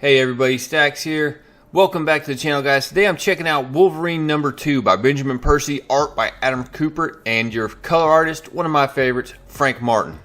Hey everybody, Stacks here. Welcome back to the channel, guys. Today I'm checking out Wolverine number 2 by Benjamin Percy, art by Adam Kubert, and your color artist, one of my favorites, Frank Martin.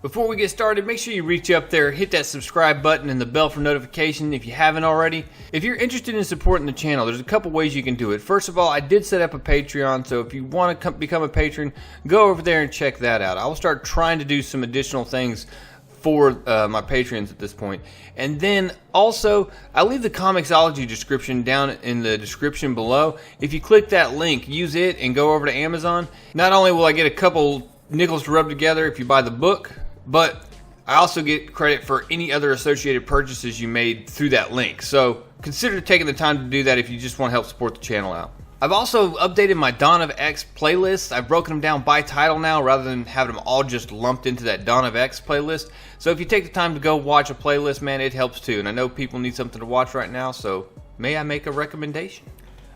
Before we get started, make sure you reach up there, hit that subscribe button and the bell for notification if you haven't already. If you're interested in supporting the channel, there's a couple ways you can do it. First of all, I did set up a Patreon, so if you want to become a patron, go over there and check that out. I will start trying to do some additional things for my patrons at this point. And then also, I'll leave the Comixology description down in the description below. If you click that link, use it and go over to Amazon, not only will I get a couple nickels to rub together if you buy the book, but I also get credit for any other associated purchases you made through that link. So consider taking the time to do that if you just want to help support the channel out. I've also updated my Dawn of X playlists. I've broken them down by title now rather than having them all just lumped into that Dawn of X playlist. So if you take the time to go watch a playlist, man, it helps too. And I know people need something to watch right now, so may I make a recommendation?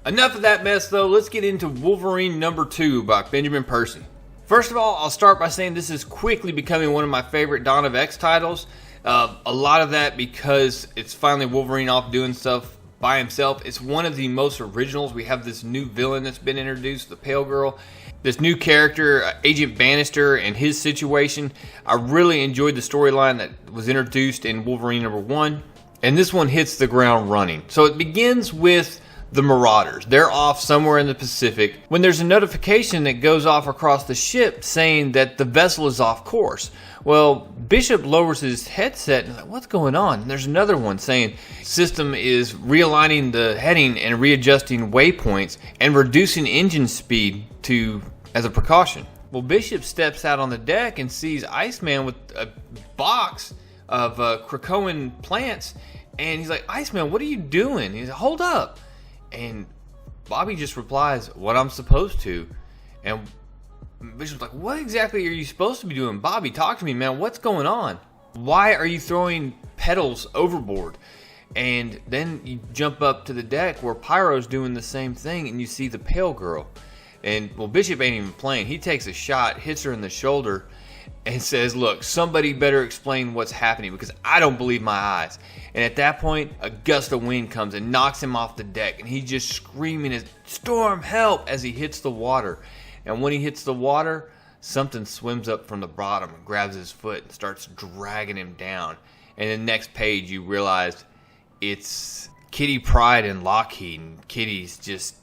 Enough of that mess though, let's get into Wolverine number 2 by Benjamin Percy. First of all, I'll start by saying this is quickly becoming one of my favorite Dawn of X titles. A lot of that because it's finally Wolverine off doing stuff by himself. It's one of the most originals. We have this new villain that's been introduced, the Pale Girl. This new character, Agent Bannister, and his situation. I really enjoyed the storyline that was introduced in Wolverine number 1. And this one hits the ground running. So it begins with the Marauders. They're off somewhere in the Pacific when there's a notification that goes off across the ship saying that the vessel is off course. Well, Bishop lowers his headset and is like, what's going on? And there's another one saying system is realigning the heading and readjusting waypoints and reducing engine speed as a precaution. Well, Bishop steps out on the deck and sees Iceman with a box of Krakoan plants, and he's like, Iceman, what are you doing? He's like, hold up. And Bobby just replies, what I'm supposed to. And Bishop's like, what exactly are you supposed to be doing? Bobby, talk to me, man. What's going on? Why are you throwing petals overboard? And then you jump up to the deck where Pyro's doing the same thing, and you see the Pale Girl. And, well, Bishop ain't even playing. He takes a shot, hits her in the shoulder, and says, look, somebody better explain what's happening because I don't believe my eyes. And at that point, a gust of wind comes and knocks him off the deck, and he's just screaming, storm, help, as he hits the water. And when he hits the water, something swims up from the bottom and grabs his foot and starts dragging him down. And the next page, you realize it's Kitty Pryde and Lockheed, and Kitty's just,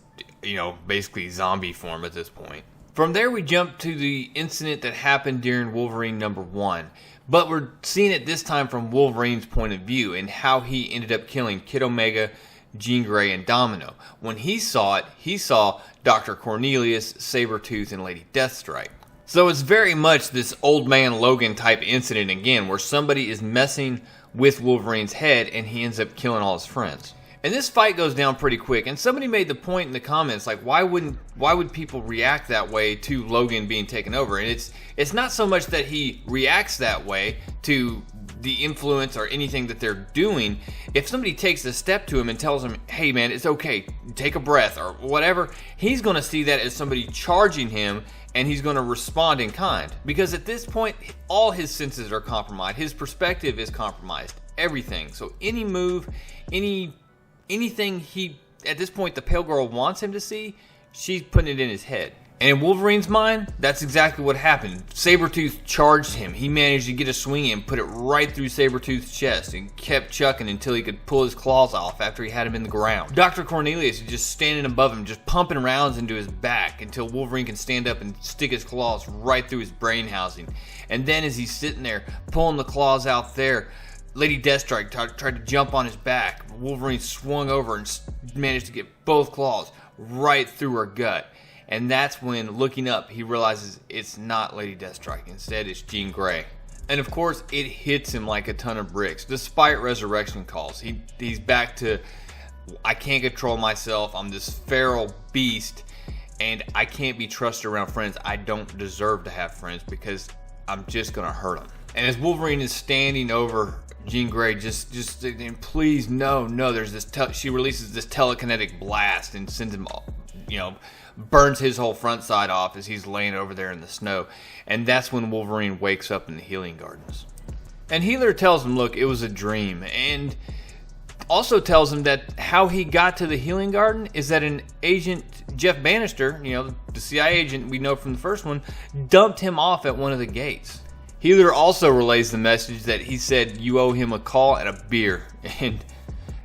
basically zombie form at this point. From there, we jump to the incident that happened during Wolverine number 1. But we're seeing it this time from Wolverine's point of view and how he ended up killing Kid Omega, Jean Grey, and Domino. When he saw it, he saw Doctor Cornelius, Sabretooth, and Lady Deathstrike. So it's very much this old man Logan type incident again, where somebody is messing with Wolverine's head and he ends up killing all his friends. And this fight goes down pretty quick, and somebody made the point in the comments, like, why would people react that way to Logan being taken over? And it's not so much that he reacts that way to the influence or anything that they're doing. If somebody takes a step to him and tells him, hey man, it's okay, take a breath or whatever, he's going to see that as somebody charging him, and he's going to respond in kind. Because at this point, all his senses are compromised. His perspective is compromised. Everything. So any move, anything at this point the Pale Girl wants him to see, she's putting it in his head. And in Wolverine's mind, that's exactly what happened. Sabretooth charged him. He managed to get a swing in, put it right through Sabretooth's chest, and kept chucking until he could pull his claws off after he had him in the ground. Dr. Cornelius is just standing above him, just pumping rounds into his back until Wolverine can stand up and stick his claws right through his brain housing. And then as he's sitting there, pulling the claws out there, Lady Deathstrike tried to jump on his back. Wolverine swung over and managed to get both claws right through her gut. And that's when, looking up, he realizes it's not Lady Deathstrike. Instead, it's Jean Grey. And of course, it hits him like a ton of bricks. Despite resurrection calls, he's back to, I can't control myself. I'm this feral beast, and I can't be trusted around friends. I don't deserve to have friends because I'm just going to hurt them. And as Wolverine is standing over Jean Grey, just please, no, there's this, she releases this telekinetic blast and sends him, burns his whole front side off as he's laying over there in the snow. And that's when Wolverine wakes up in the healing gardens. And Healer tells him, look, it was a dream. And Also tells him that how he got to the healing garden is that an agent, Jeff Bannister, the CIA agent we know from the first one, dumped him off at one of the gates. Healer also relays the message that he said you owe him a call and a beer.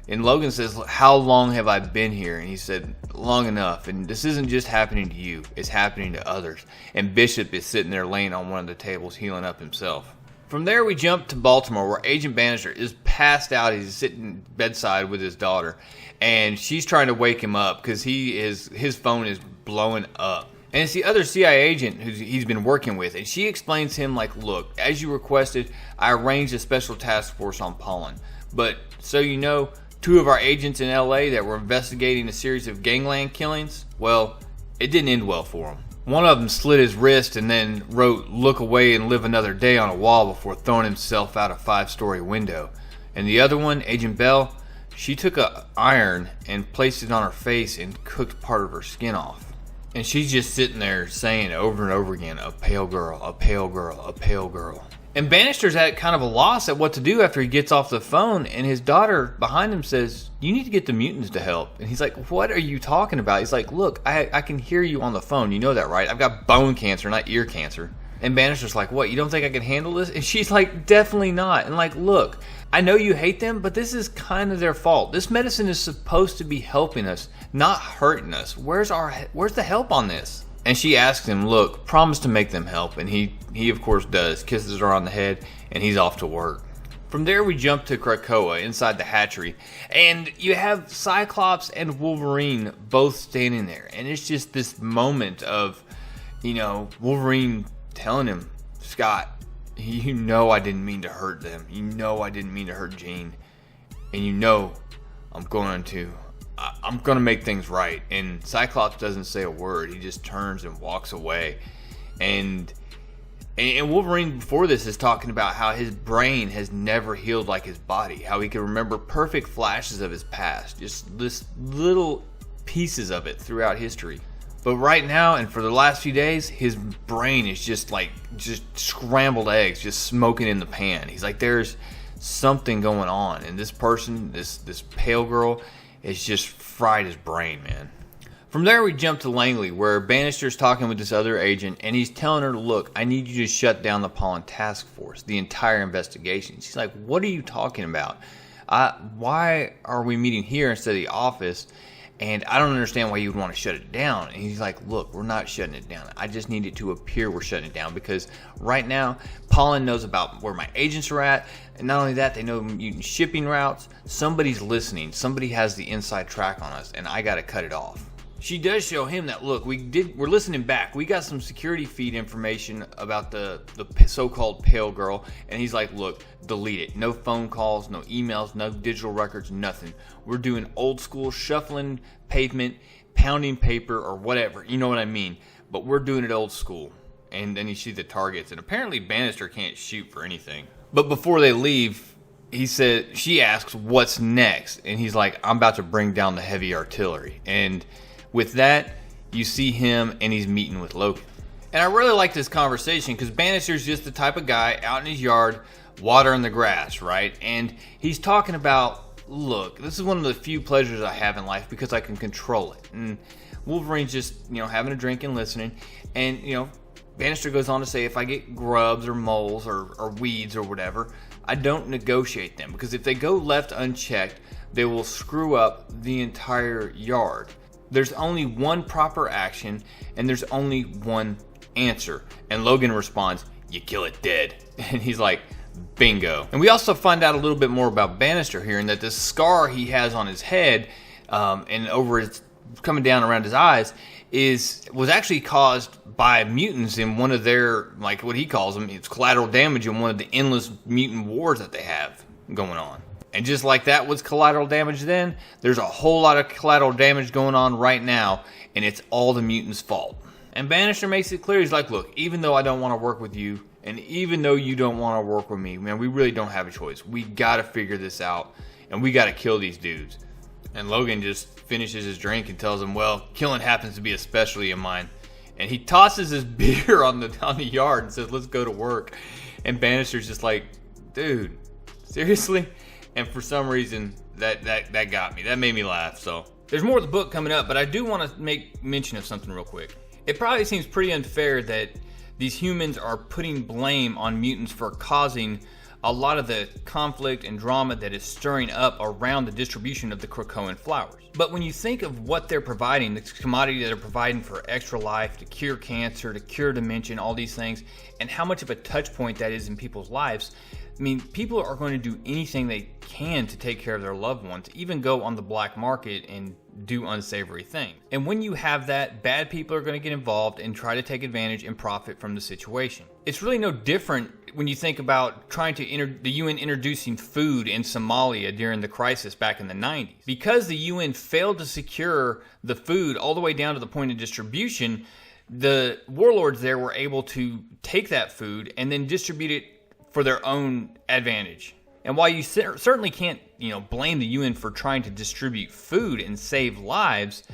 And Logan says, how long have I been here? And he said, long enough. And this isn't just happening to you, it's happening to others. And Bishop is sitting there laying on one of the tables healing up himself. From there we jump to Baltimore, where Agent Bannister is passed out. He's sitting bedside with his daughter, and she's trying to wake him up because his phone is blowing up. And it's the other CIA agent who he's been working with, and she explains to him, like, look, as you requested, I arranged a special task force on Pollen. But so you know, 2 of our agents in LA that were investigating a series of gangland killings, well, it didn't end well for them. One of them slit his wrist and then wrote, look away and live another day on a wall before throwing himself out a 5-story window. And the other one, Agent Bell, she took an iron and placed it on her face and cooked part of her skin off. And she's just sitting there saying over and over again, a pale girl, a pale girl, a pale girl. And Bannister's at kind of a loss at what to do after he gets off the phone, and his daughter behind him says, you need to get the mutants to help. And he's like, what are you talking about? He's like, look, I can hear you on the phone. You know that, right? I've got bone cancer, not ear cancer. And Bannister's like, what, you don't think I can handle this? And she's like, definitely not. And like, look, I know you hate them, but this is kind of their fault. This medicine is supposed to be helping us, not hurting us. Where's the help on this? And she asks him, look, promise to make them help. And he of course does, kisses her on the head, and he's off to work. From there we jump to Krakoa inside the hatchery, and you have Cyclops and Wolverine both standing there. And it's just this moment of, Wolverine telling him, Scott, you know I didn't mean to hurt them. You know I didn't mean to hurt Jean. And I'm going to make things right. And Cyclops doesn't say a word. He just turns and walks away. And Wolverine before this is talking about how his brain has never healed like his body. How he can remember perfect flashes of his past. Just this little pieces of it throughout history. But right now, and for the last few days, his brain is just scrambled eggs, just smoking in the pan. He's like, there's something going on. And this person, this pale girl, has just fried his brain, man. From there, we jump to Langley, where Bannister's talking with this other agent, and he's telling her, look, I need you to shut down the Pollen Task Force, the entire investigation. She's like, what are you talking about? Why are we meeting here instead of the office? And I don't understand why you would want to shut it down. And he's like, look, we're not shutting it down. I just need it to appear we're shutting it down, because right now, Pollen knows about where my agents are at. And not only that, they know mutant shipping routes. Somebody's listening. Somebody has the inside track on us, and I got to cut it off. She does show him that, look, we're listening back. We got some security feed information about the so-called pale girl. And he's like, look, delete it. No phone calls, no emails, no digital records, nothing. We're doing old school shuffling pavement, pounding paper, or whatever. You know what I mean? But we're doing it old school. And then you see the targets. And apparently Bannister can't shoot for anything. But before they leave, she asks, what's next? And he's like, I'm about to bring down the heavy artillery. And with that, you see him and he's meeting with Logan. And I really like this conversation because Bannister's just the type of guy out in his yard watering the grass, right? And he's talking about, look, this is one of the few pleasures I have in life because I can control it. And Wolverine's just, having a drink and listening. And, Bannister goes on to say, if I get grubs or moles or weeds or whatever, I don't negotiate them, because if they go left unchecked, they will screw up the entire yard. There's only one proper action, and there's only one answer. And Logan responds, you kill it dead. And he's like, bingo. And we also find out a little bit more about Bannister here, and that this scar he has on his head and over his coming down around his eyes was actually caused by mutants in one of their, like what he calls them, it's collateral damage in one of the endless mutant wars that they have going on. And just like that was collateral damage then, there's a whole lot of collateral damage going on right now, and it's all the mutants' fault. And Bannister makes it clear, he's like, look, even though I don't want to work with you, and even though you don't want to work with me, man, we really don't have a choice. We got to figure this out, and we got to kill these dudes. And Logan just finishes his drink and tells him, well, killing happens to be a specialty of mine. And he tosses his beer on the yard and says, let's go to work. And Bannister's just like, dude, seriously? And for some reason, that got me. That made me laugh, so. There's more of the book coming up, but I do want to make mention of something real quick. It probably seems pretty unfair that these humans are putting blame on mutants for causing a lot of the conflict and drama that is stirring up around the distribution of the Krakoan flowers. But when you think of what they're providing, the commodity that they're providing for extra life, to cure cancer, to cure dementia, all these things, and how much of a touch point that is in people's lives, I mean, people are going to do anything they can to take care of their loved ones, even go on the black market and do unsavory things. And when you have that, bad people are going to get involved and try to take advantage and profit from the situation. It's really no different when you think about trying to the UN introducing food in Somalia during the crisis back in the 90s. Because the UN failed to secure the food all the way down to the point of distribution, the warlords there were able to take that food and then distribute it for their own advantage. And while you certainly can't, blame the UN for trying to distribute food and save lives,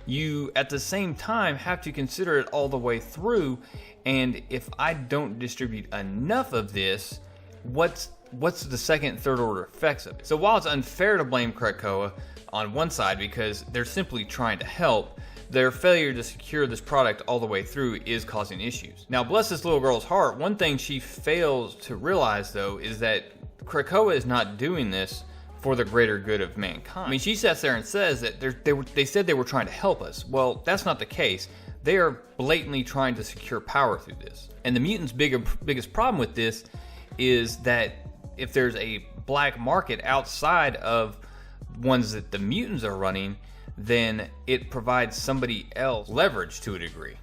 you at the same time have to consider it all the way through. And if I don't distribute enough of this, what's the second and third order effects of it? So while it's unfair to blame Krakoa on one side because they're simply trying to help, their failure to secure this product all the way through is causing issues. Now, bless this little girl's heart, one thing she fails to realize, though, is that Krakoa is not doing this for the greater good of mankind. I mean, she sits there and says that they said they were trying to help us. Well, that's not the case. They are blatantly trying to secure power through this. And the mutants' biggest problem with this is that if there's a black market outside of ones that the mutants are running, then it provides somebody else leverage to a degree.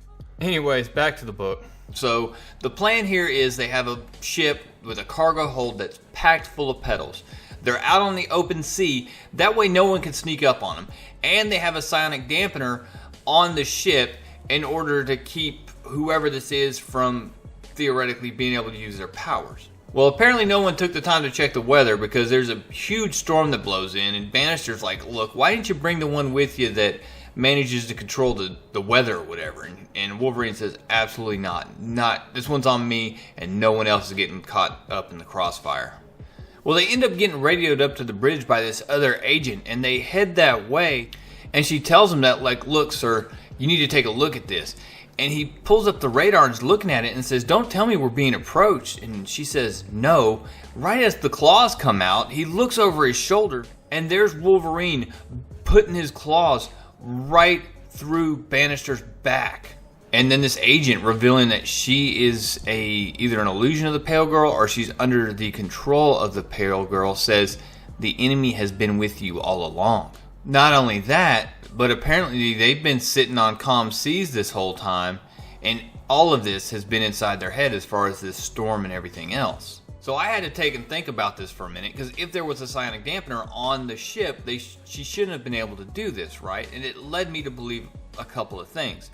Anyways, back to the book. So the plan here is they have a ship with a cargo hold that's packed full of petals. They're out on the open sea. That way no one can sneak up on them. And they have a psionic dampener on the ship in order to keep whoever this is from theoretically being able to use their powers. Well, apparently no one took the time to check the weather because there's a huge storm that blows in, and Bannister's like, look, why didn't you bring the one with you that manages to control the weather or whatever? And Wolverine says, absolutely not. This one's on me, and no one else is getting caught up in the crossfire. Well, they end up getting radioed up to the bridge by this other agent, and they head that way, and she tells him that, like, look, sir, you need to take a look at this. And he pulls up the radar and is looking at it and says, don't tell me we're being approached. And she says, no. Right as the claws come out, he looks over his shoulder, and there's Wolverine putting his claws right through Bannister's back. And then this agent revealing that she is either an illusion of the Pale Girl or she's under the control of the Pale Girl, says the enemy has been with you all along. Not only that, but apparently they've been sitting on calm seas this whole time, and all of this has been inside their head as far as this storm and everything else. So I had to take and think about this for a minute, because if there was a psionic dampener on the ship, she shouldn't have been able to do this, right? And it led me to believe a couple of things.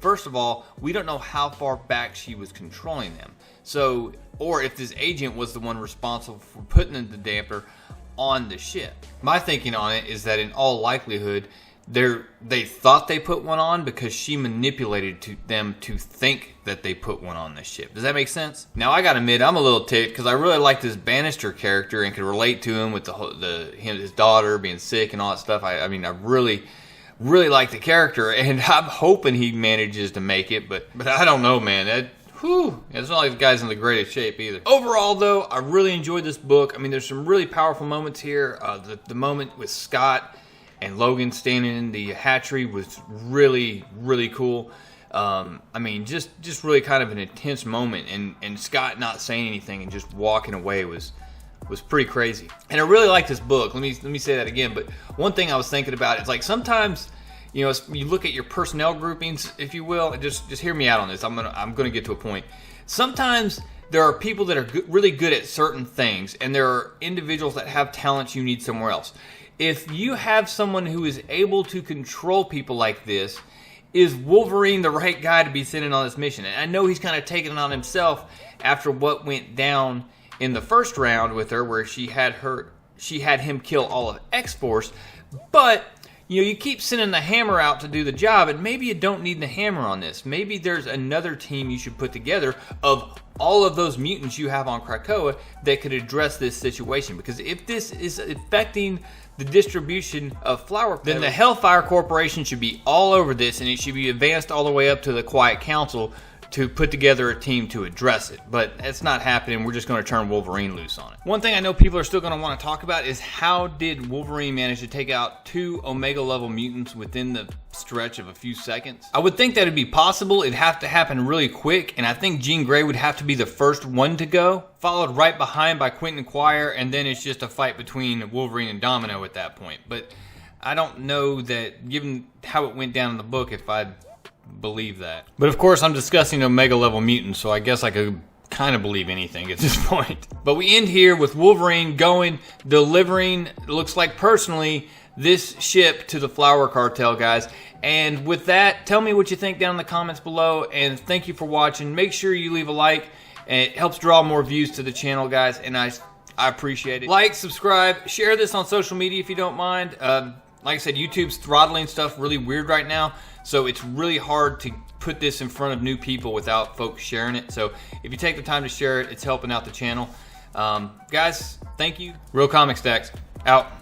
First of all, we don't know how far back she was controlling them. So, or if this agent was the one responsible for putting the damper on the ship. My thinking on it is that in all likelihood, they thought they put one on because she manipulated them to think that they put one on the ship. Does that make sense? Now, I gotta admit, I'm a little ticked because I really like this Bannister character and could relate to him with his daughter being sick and all that stuff. I mean, I really like the character, and I'm hoping he manages to make it, but I don't know, man. It's not like the guy's in the greatest shape either. Overall, though, I really enjoyed this book. I mean, there's some really powerful moments here. The moment with Scott and Logan standing in the hatchery was really, really cool. I mean, just really kind of an intense moment, and Scott not saying anything and just walking away was pretty crazy. And I really like this book. Let me say that again. But one thing I was thinking about is, like, sometimes, you look at your personnel groupings, if you will. Just hear me out on this. I'm gonna get to a point. Sometimes there are people that are really good at certain things, and there are individuals that have talents you need somewhere else. If you have someone who is able to control people like this, is Wolverine the right guy to be sending on this mission? And I know he's kind of taking it on himself after what went down in the first round with her, where she had him kill all of X-Force, but you know, you keep sending the hammer out to do the job, and maybe you don't need the hammer on this. Maybe there's another team you should put together of all of those mutants you have on Krakoa that could address this situation. Because if this is affecting the distribution of flower petals, then the Hellfire Corporation should be all over this, and it should be advanced all the way up to the Quiet Council to put together a team to address it. But it's not happening. We're just going to turn Wolverine loose on it. One thing I know people are still going to want to talk about is how did Wolverine manage to take out 2 Omega level mutants within the stretch of a few seconds? I would think that it'd be possible. It'd have to happen really quick, and I think Jean Grey would have to be the first one to go, followed right behind by Quentin Quire, and then it's just a fight between Wolverine and Domino at that point. But I don't know that, given how it went down in the book, if I'd believe that. But of course, I'm discussing Omega level mutants, so I guess I could kind of believe anything at this point. But we end here with Wolverine going, delivering, looks like personally, this ship to the Flower Cartel, guys. And with that, tell me what you think down in the comments below, and thank you for watching. Make sure you leave a like, and it helps draw more views to the channel, guys, and I appreciate it. Like, subscribe, share this on social media if you don't mind. Like I said, YouTube's throttling stuff really weird right now, so it's really hard to put this in front of new people without folks sharing it. So if you take the time to share it, it's helping out the channel. Guys, thank you. Real Comic Stacks, out.